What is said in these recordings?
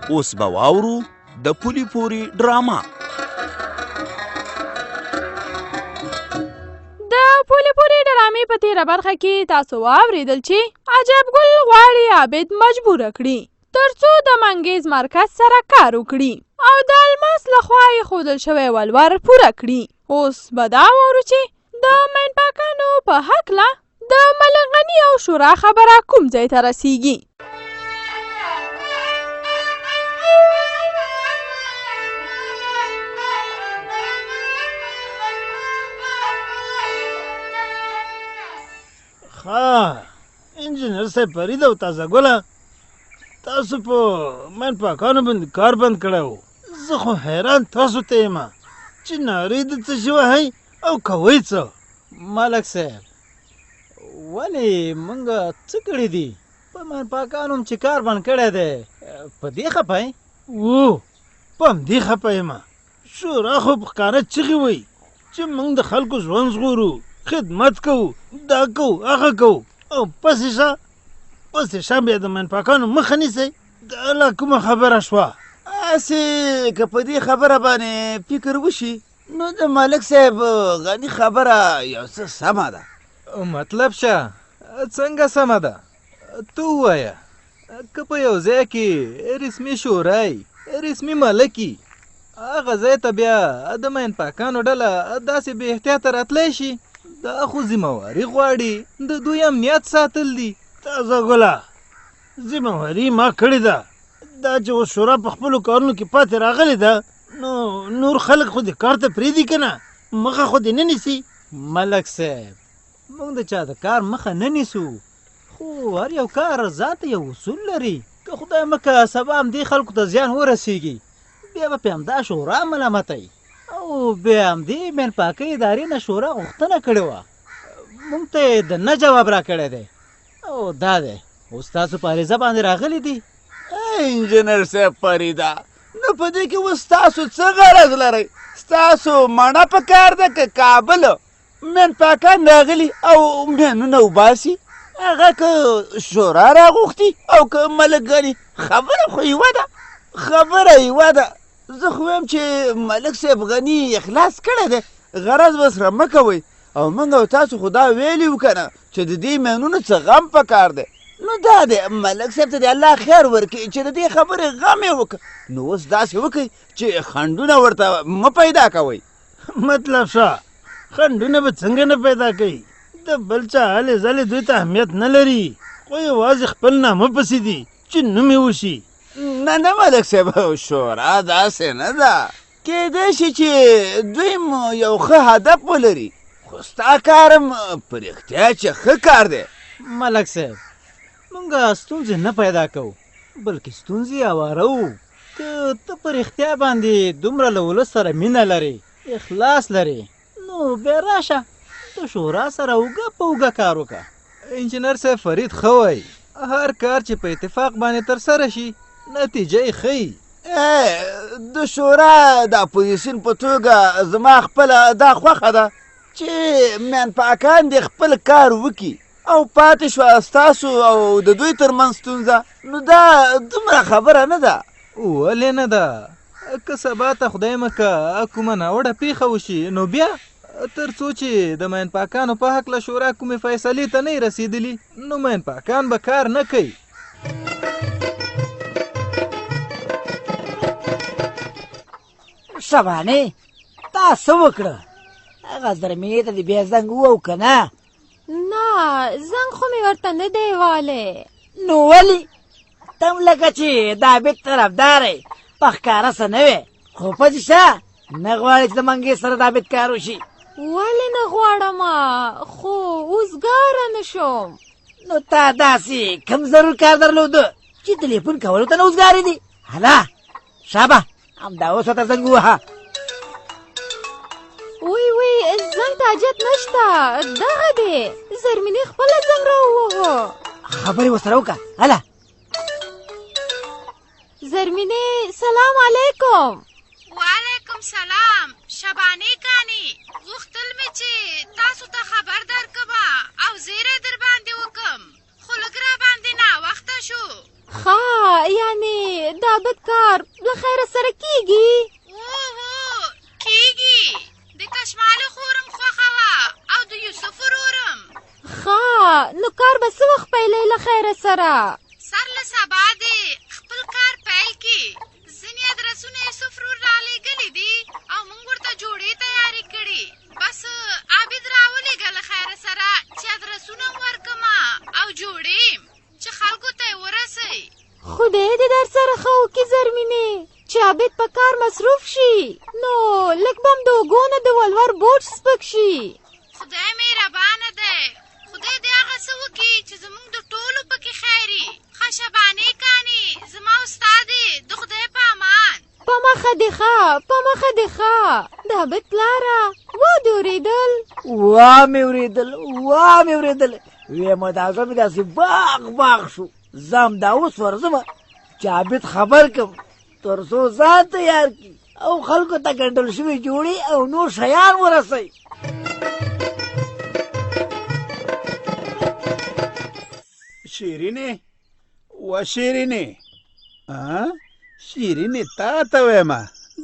اوس به واورو د پولي پوري ډراما. د پولي پوري ډرامې په تیره برخه کې تاسو واورېدل چې عجب ګل غواړي عابد مجبوره کړي ترڅو د منګیز مرکز سره کار وکړي او د الماس لخوا یې ښودل شوی ولور پوره کړي. اوس به دا واورو چې د مینپاکانو په هکله د ملک غني او شورا خبره کوم ځای ته رسیږي. انجینر صاحب فرید او تازه ګله، تاسو په مینپاکانو باندې کار بند کړی و. زه خو حیران تاسو ته یم چې نارې د څه شي وهئ او کوئ څه؟ ملک صاحب ولې موږ څه کړي دي؟ په مینپاکانو چې کار بند کړی دی په دې خفه یې؟ و په همدې خفه یم. شورا خو په ښکاره چغې وایي چې موږ د خلکو ژوند ژغورو، خدمت کوو، دا کوو هغه کوو، او پسې شا بیا د مینپاکانو مخه نیسئ. دا لا کومه خبره شوه؟ هسې که په دې خبره باندې فکر وشي نو د ملک صاحب غني خبره یو څه سمه ده. مطلب شه څنګه سمه ده؟ ته ووایه. که په یو ځای کې رسمي شورای رسمي ملکي هغه ځای ته بیا د مینپاکانو ډله داسې بې احتیاطه راتلی شي، دا خو ذمهواري غواړي، د دوی امنیت ساتل دي. تازه ګله ذمهواري ما کړې ده. دا چې اوس شورا په خپلو کارونو کې پاتې راغلې ده نو نور خلک خو دې کار ته پرېږدي که نه، مخه خو دې نه نیسي. ملک صاحب موږ د چا د کار مخه نه نیسو، خو هر یو کار ځانته یو اصول لري. که خدای مکه سبا همدې خلکو ته زیان ورسیږي بیا به پې همدا شورا ملامتوي، او بیا همدې مینپاکۍ ادارې نه شورا غوښتنه کړې وه، موږ ته یې د نه جواب را کړی دی، او دا دی اوس تاسو په عریضه باندې راغلي دي. انجینر صاحب فریده، نو په دې کې اوس تاسو څه غرض لرئ؟ ستاسو مڼه په کار ده که کابل مینپاکان راغلي او مینونه وباسي؟ هغه که شورا راغوښتي او که ملک غني، خبره خو یوه ده، خبره یوه ده. زه خو وایم چې ملک صاحب غني اخلاص کړی دی، غرض به سره مه کوئ. او موږ او تاسو خو دا ویلي وو که نه چې د دې مینونو څه غم په کار دی. نو دا دی ملک صاحب ته د الله خیر ورکړي چې د دې خبرې غم یې وکړه. نو اوس داسې وکړئ چې خنډونه ورته مه پیدا کوئ. مطلب شه خنډونه به څنګه نه پیدا کوي؟ د بل چا هلې ځلې دوی ته اهمیت نه لري، خو یوازې خپل نامه پسې دي چې نوم یې وشي. نه ملک صاحب شورا داسې نه ده، کیدای شي چې دوی یو ښه هدف ولري، خو ستا کار هم په رښتیا چې ښه کار دی. ملک صاحب موږ ستونزې نه پیدا کوو بلکې ستونزې هواروو. که ته په رښتیا باندې دومره له ولس سره مینه لرې، اخلاص لرې، نو بیا راشه د شورا سره اوږه په اوږه کار وکړه. انجینر صاحب فرید ښه وایي، هر کار چې په اتفاق باندې ترسره شي نتیجه یې ښیي. د شورا د اپوزیسیون په توګه زما خپله دا خوښه ده چې مینپاکان دې خپل کار وکړي او پاتې شوه ستاسو او د دوی ترمنځ ستونزه، نو دا دومره خبره نه ده. ولې نه ده؟ که سبا ته خدای مکه کومه ناوړه پیښه وشي نو بیا تر څو چې د مینپاکانو په هکله شورا کومې فیصلې ته نه رسېدلي نو مینپاکان به کار نه کوي. شبانې تا څه وکړه؟ هغه زرمې ته دې بیا زنګ ووو که نه؟ نه زنګ خو مې ورته نه دی والی. نو ولې؟ ته هم لکه چې د عابد طرفدار یې، په ښکاره څه نه وې، خو پسې شه نه غواړې چې د منګې سره د عابد کار وشي. ولې نه غواړمه، خو اوسګاره نه شوم. نو تا داسې کوم ضرور کار درلوده چې تلیفون کولو ته نه اوسګارې دي؟ هله شابه همدا اوس ورته زنګ ووهه. وی زنګ ته حاجت نشته، دغه دی زرمینې خپله زنګ راووهه. خبرې ورسره وکړه. هله زرمینې سلام علیکم. وعلیکم سلام. شبانې کانی غوښتل مې چې تاسو ته خبر درکړم او زیری در باندې وکم، خو لږ را باندې ناوخته شو. ښه یعنې دا بد کار له خیره سره کیږي؟ هو کیږي. د کشمالو خورم خوښه وه او د یوسف ورورم. ښه نو کار به څه وخت پیلوي له خیره سره؟ سر له سبا دې خپل کار پیل کړي. ځینې ادرسونه یوسف ورور رالیږلي دي او موږ ورته جوړې تیارې کړي. بس عابد راولېږه له خیره سره چې ادرسونه ورکمه او جوړې چې خلکو ته یې ورسوي. خدای دې در سره ښه وکړي زرمینې چې عابد په کار مصروف شي نو لږ به هم د اوږو نه د ولور بوج سپک شي. خدای مهربانه دی. خدای دې هغه څه وکړي چې زموږ د ټولو پکې خیري. ښه شبانې کانې زما استادې د خدای په امان. په مخه دې ښه په مخه دې ښه. د عابد پلاره وا دې اورېدل؟ مې اورېدل ویمه دا زه مې داسې باغ شو. زه همدا اوس ورځمه چې عابد خبر کړم تر څو ځان تیار کړي او خلکو ته ګنډل شوي جوړې او نور شیان ورسوي. شیرینې و شیرینې شیرینې تا ته وایم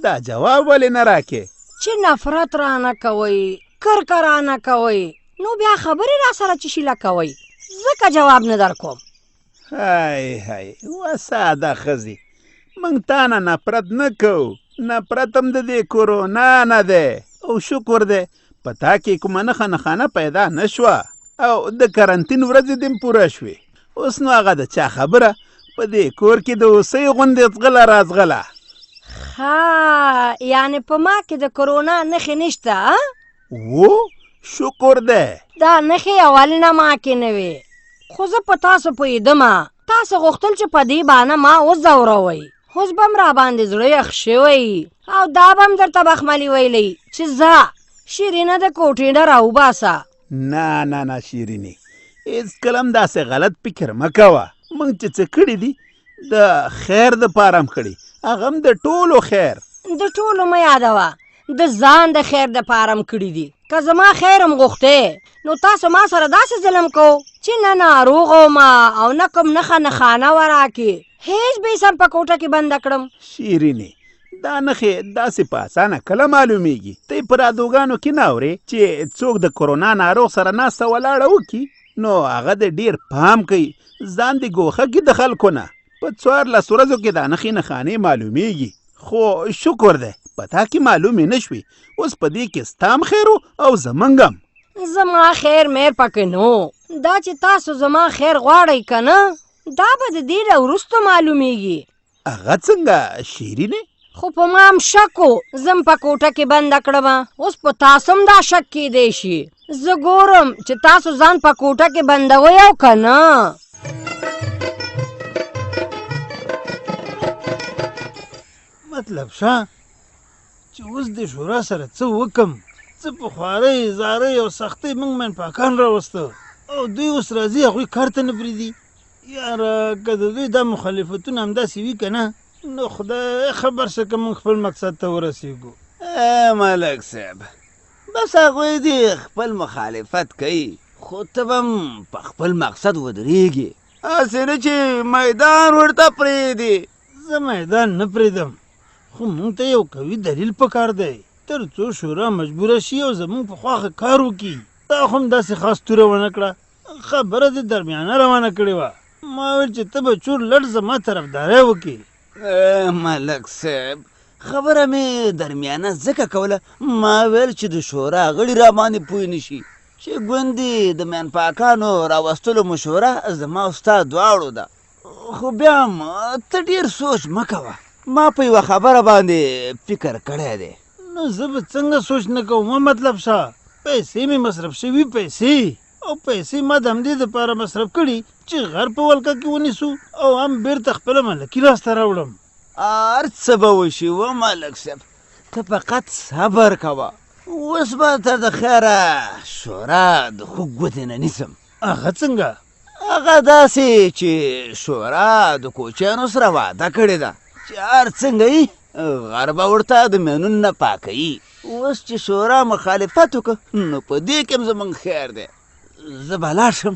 دا جواب ولې نه راکې؟ چې نفرت رانه کوئ کرکه رانه کوئ نو بیا خبرې را سره چې شیله کوئ ځکه جواب نه در کوم. های و ساده ښځې موږ تا نه نفرت نه کوو. نفرت هم د دې کورونا نه دی او شکر دی په تا کې کومه نښانه پیدا نه شوه او د کرنتین ورځې دې پوره شوې. اوس نو هغه د چا خبره په دې کور کې د اوسۍ غوندې ځغله راځغله. ها یعنې په ما کې د کرونا نښې نشته؟ و شکر دی. دا نښې اول نه ما کې نه وې خو زه په تاسو پوهېدمه. تاسو غوښتل چې په دې بانه ما وځوروئ. اوس به م راباندې زړه یخ شوی او دا به م درته بخملي ویلی چې ځه شیرینه د کوټې نه راوباسه. نه شیرینې هېڅکله هم داسې غلط فکر مه کوه. موږ چې څه کړي دي د خیر دپاره هم کړي هغه هم د ټولو خیر. د ټولو مه یادوه د ځان د خیر دپاره م کړي دي. که زما خیر هم غوښتی نو تاسو ما سره داسې ظلم کو چې نه ناروغ ومه او نه کوم نښانه وراکې هیڅ به یې سم په کوټه کې بنده کړم. شیرینې دا نښې داسې په اسانه کله معلومیږي؟ ته یې په رادوګانو کې نه اورې چې څوک د کرونا ناروغ سره ناسته ولاړه وکړي نو هغه د ډېر پام کوي ځان د ګوښه کې د خلکو نه په 14 ورځو کې دا نښانې معلومیږي. خو شکر دی په تا کې معلومې نه شوې. اوس په دې کې ستام خیر او زمونږ هم. زما خیر میر پکې نو دا چې تاسو زما خیر غواړئ که نه دا به د دې نه وروسته معلومیږي. هغه څنګه شیرینې؟ خو په ما هم شک و زم په کوټه کې بنده کړمه. اوس په تاسو هم دا شک کیدی شي. زه ګورم چې تاسو ځان په کوټه کې بندوئ او که نه. مطلب شه چې اوس د شورا سره څه وکم؟ څه په خوارۍ زارۍ او سختۍ موږ منپاکان راوسته او دوی اوس راځي هغوی کار ته نه پرېږدي. یاره که د دوی دا مخالفتونه همداسې وي که نه نو خدای خبر شه که موږ خپل مقصد ته ورسېږو. ملک صاحب بس هغوی دې خپل مخالفت کوي خو ته به هم په خپل مقصد ودرېږي. هسې نه چې میدان ورته پرېږدي. زه میدان نه پرېږدم خو موږ ته یو قوي دلیل پکار دی تر څو شورا مجبوره شي او زموږ په خواښه کار وکړي. تا خو هم داسې خاص توره ونه کړه خبره دې درمیانه روانه کړې وه. ما ویل چې ته به چور لړ زما طرفداری وکړي. ملک صاحب خبره مې درمیانه ځکه کوله ما ویل چې د شورا غړي را باندې پوه نه شي چې ګوندې د مینپاکانو راوستلو مشوره زما او ستا دواړو ده. خو بیا هم ته ډېر سوچ مه کوه. ما په یوه خبره باندې فکر کړی دی. نو زه به څنګه سوچ نه کوم؟ مطلب شه پیسې مې مصرف شوي پیسې او پیسې ما د همدې دپاره مصرف کړي چې غر په ولکه کې ونیسو او هم بیرته خپله ملکي لاسته راوړم. هر څه به وشي و ملک صاحب ته فقط صبر کوه. اوس به ته د خیره شورا د خوږ ګوتې نه نیسم. هغه څنګه؟ هغه داسې چې شورا د کوچیانو سره وعده کړې ده چې هر څنګه یې غر به ورته د مینون نه پاکوي. اوس چې شورا مخالفت وکړه نو په دې کې هم زموږ خیر دی. زه به لاړ شم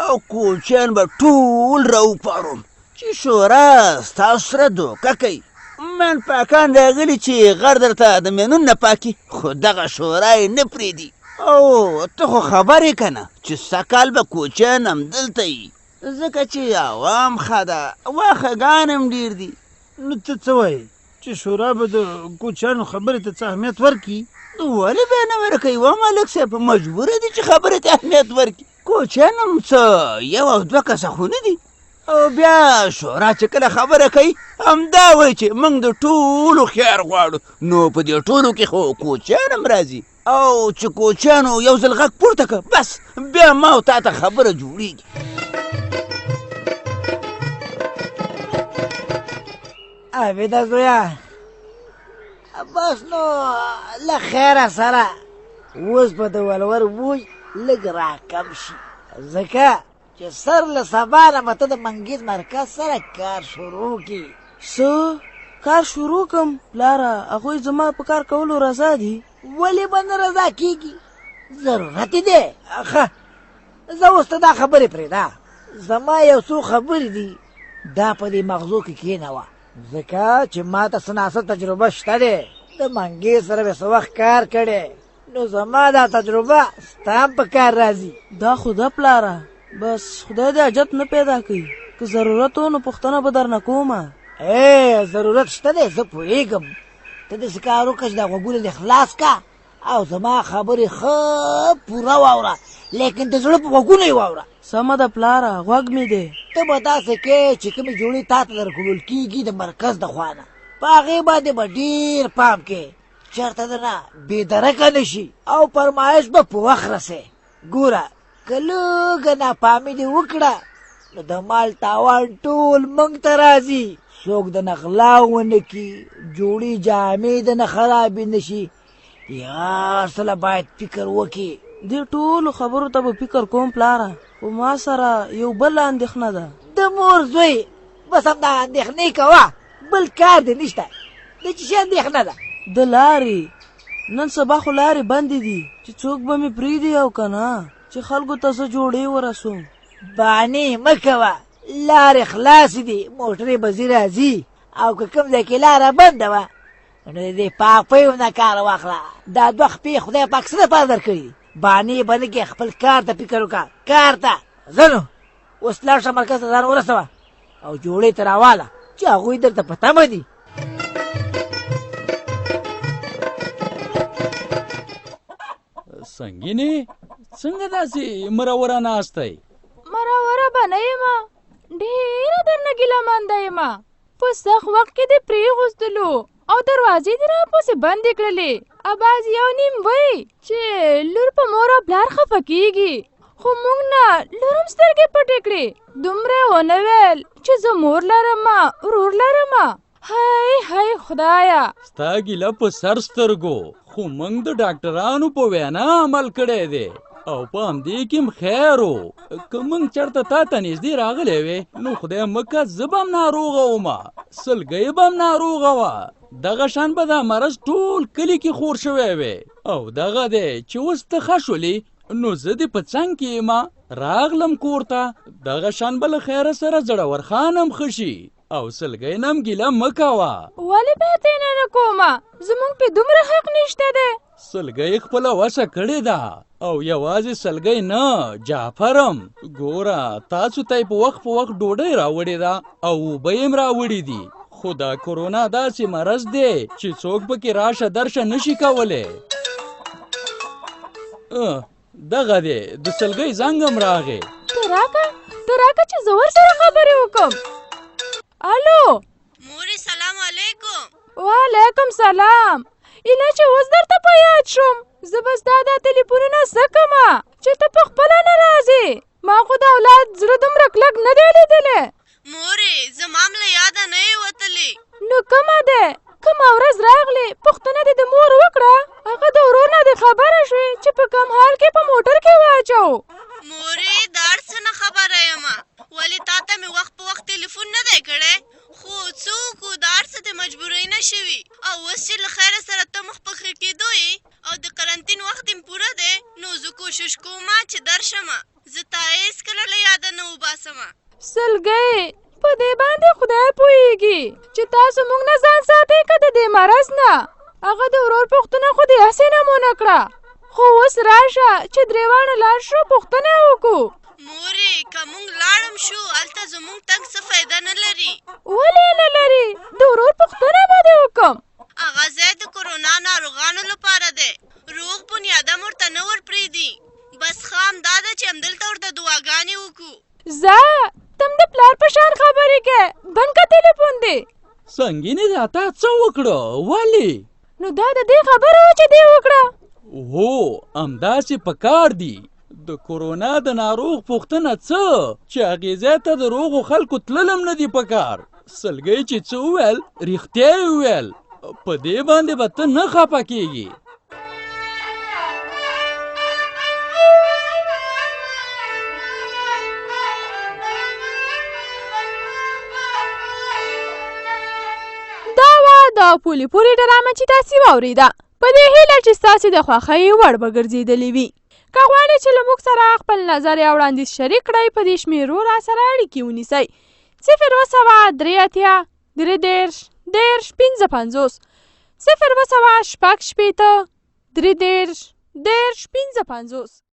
او کوچیان به ټول راوپاروم چې شورا ستاسو سره دوکه کوي. من پاکان راغلي چې غر درته د مینون نه پاکي، خو دغه شورا یې نه پرېږدي. او ته خو خبر یې که نه چې سږکال به کوچیان همدلته وي، ځکه چې عوام ښه ده، واښهګان هم ډېر دي. نو ته څه وایې چې شورا به د کوچیانو خبرې ته څه اهمیت ورکړي؟ ولې بیا نه ورکوي و ملک صاحب؟ مجبوره دي چې خبرې ته اهمیت ورکړي. کوچیان هم څه یو او دوه کسه خو نه دي. او بیا شورا چې کله خبره کوي همدا وایي چې موږ د ټولو خیر غواړو. نو په دې ټولو کې خو کوچیان هم راځي، او چې کوچیانو یو ځل غږ پورته کړه بس بیا ما او تا ته خبره جوړېږي. عابده زویه، بس نو له خیره سره اوس به د ولور بوی لږ راکم شي، ځکه چې سر له سبا نه به ته د منګیز مرکز سره کار شروع کړي. څه کار شروع کم پلاره؟ هغوی زما په کار کولو رضا دي. ولې به نه رضا کېږي؟ ضرورت یې دی. ښه زه اوس ته دا خبرې پرېږده، زما یو څو خبرې دي دا په دې مغزو کې کښېنوه، ځکه چې ما ته څه ناڅه تجربه شته دی. د منګیز سره مې څه وخت کار کړی، نو زما دا تجربه ستا هم په کار راځي. دا خو ده پلاره، بس خدای دې حاجت نه پیدا کوي. که ضرورت و نو پوښتنه به درنه کومه. ضرورت شته دی، زه پوهېږم. ته داسې کار وکړه چې دا غوږونه دې خلاص کا او زما خبرې ښه پوره واوره، لیکن د زړه په غوږونو یې واوره. سمه ده پلاره، غوږ مې دی. ته به داسې کې چې کومې جوړې تا ته درکړل کېږي د مرکز د خوا نه، په هغې باندې به ډېر پام کې چېرته د نه بېدرکه نه شي، او فرمایش به په وخت رسې. ګوره که لږه ناپامي دې وکړه نو د مال تاوان ټول موږ ته راځي. څوک د نه غلا ونه کړي، جوړې جامې د نه خرابې نه شي. یا سله باید فکر وکړي. دې ټولو خبرو ته به فکر کوم پلاره، خو ما سره یو بل اندېښنه ده. د مور زوی بس همدا اندېښنې کوه، بل کار دې نشته. د چې شي اندېښنه ده؟ د لارې نن سبا خو لارې بندې دي چې څوک به مې پرېږدي او که نه چې خلکو ته زه جوړې ورسوم. بانې مه کوه، لارې خلاصې دي، موټرې به ځي راځي، او که کوم ځای کې لاره بنده وه نو د دې پاپیو نه کار واخله. دا دوه خپې خدای پاک څه دپاره درکړي؟ بانې به نه کې، خپل کار ته فکر وکړه، کار ته. زه نو اوس لاړ شه مرکز ته ځان ورسوه او جوړې ته راواله چې هغوی درته په تمه دي. سنګینې څنګه داسې مروره ناستی؟ مروره به نه یمه، ډېره درنه ګیلهمنده یمه. په سخت وخت کې دې پرېغوستلو او دروازې دې راپسې بندې کړلې. اباز یو نیم وایي چې لور په مور او پلار خفه کېږي، خو موږ نه لور هم سترګې پټې کړې. دومره ونه ویل چې زه مور لرمه ورور لرمه. هی هی خدایه، ستا ګیله په سر سترګو، خو موږ د ډاکټرانو په وینا عمل کړی دی او په همدې کې هم خیر و. که موږ چېرته تا ته نږدې راغلی وې نو خدای مکه زه به هم ناروغه ومه، سلګۍ به هم ناروغه وه. دغه شان به دا مرض ټول کلي کې خور شوی وی. او دغه دی چې اوس ته ښه شولې نو زه دې په څنګ کې یمه، راغلم کور ته. دغه شان به له خیره سره زړور خان هم ښه شي، او سلګۍ نه هم ګیله مه کوه. ولې باید یې نه کومه؟ زموږ پې دومره حق نشته دی. سلګۍ خپله وسه کړې ده، او یوازې سلګۍ نه جعفرم. ګوره تاسو ته یې په وخت ډوډۍ راوړې ده او اوبه یې هم راوړي دي، خو دا کرونا داسې مرض دی چې څوک پکې راشه درشه نشي کولی. دغه دی د سلګۍ زنګ هم راغی. ته راکه چې زه ورسره خبرې وکړم. الو مورې سلام علیکم. وعلیکم سلام. ایله چې اوس درته په یاد شوم، زه به ستا دا تلیفونونه څه کمه چې ته په خپله نه راځې. ما خو د اولاد زړه دومره کلک نه دی لیدلی. مورې زما هم له یاده نه یې وتلې. نو کومه دی؟ کومه ورځ راغلې پوښتنه دې د مور وکړه؟ هغه د ورور نه دې خبره شوې چې په کم حال کې په موټر کې واچو؟ مورې دا هر څه نه خبره یمه، ولې تا ته مې وخت په وخت تلیفون نه دی کړی، خو څوک و دا هر څه د مجبورۍ نه شوي. او اوس چې له خیره سره ته مخ په ښه کېدو یې او د قرنطین وخت یې پوره دی، نو زه کوشش کومه چې درشمه. زه تا هېڅکله له یاده نه وباسمه. سلګۍ په دې باندې خدای پوهیږي چې تاسو موږ نه ځان ساتئ که د دې مرض نه. هغه د ورور پوښتنه خو دې هسې نه مونه کړه. خو اوس راشه چې درې واړه لاړ شو پوښتنه وکړو. مورې که موږ لاړم شو هلته زموږ تګ څه فایده نه لري. ولې نه لري؟ د ورور پوښتنه به دې وکړم. هغه ځای د کرونا ناروغانو لپاره دی. روغ بنیادم ورته نه ورپرېږدي. بس ښه همدا ده چې همدلته ورته دعاګانې وکړو. ځه تم د پلار په شان خبرې کوې. بند که تلیفون دی. سنګینې دا تا څه وکړه؟ ولې؟ نو دا د دې خبره وه چې دې وکړه. هو همداسې پکار دي. د کرونا د ناروغ پوښتنه څه چې هغې ځای ته د روغو خلکو تللم نه دي پکار. سلګۍ چې څه وویل رښتیا یې وویل. په دې باندې به ته نه خفه کېږي. دا وه د پولې پورې ډرامه چې تاسې واورېده. په دې هیله چې ستاسې د خوښۍ وړ به ګرځېدلې وي. که غواړئ چې له موږ سره خپل نظر یا وړاندیز شریک کړئ په دې شمېرو را سره اړیکې ونیسئ: 0 3 50 0 2 6 50 3 50.